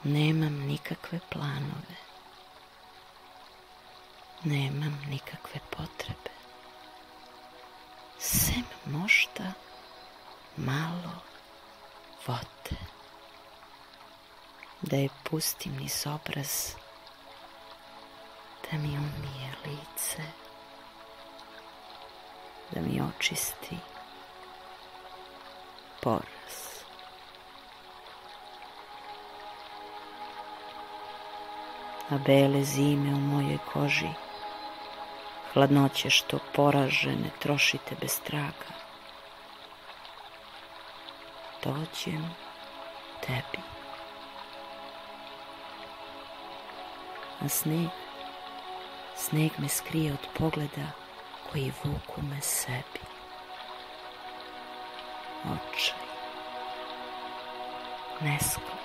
Nemam nikakve planove. Nemam nikakve potrebe. Sem možda malo vode. Da je pustim niz obraz, da mi umije lice, da mi očisti poraz. A bele zime u mojoj koži, hladnoće što poražene trošite bez traga, dođem tebi. A sneg me skrije od pogleda koji vuku me sebi. Očaj, nesklad,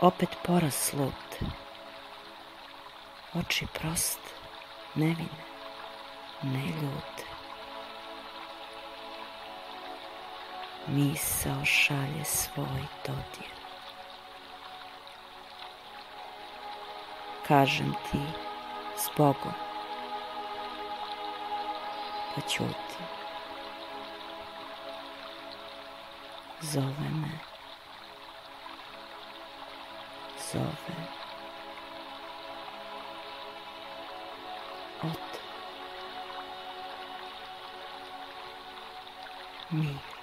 opet poraz slut, oči proste, nevine, neljute. Misao šalje svoj dodir. Kažem ti s Bogom, pa ćutim. Zove me, zove od mir.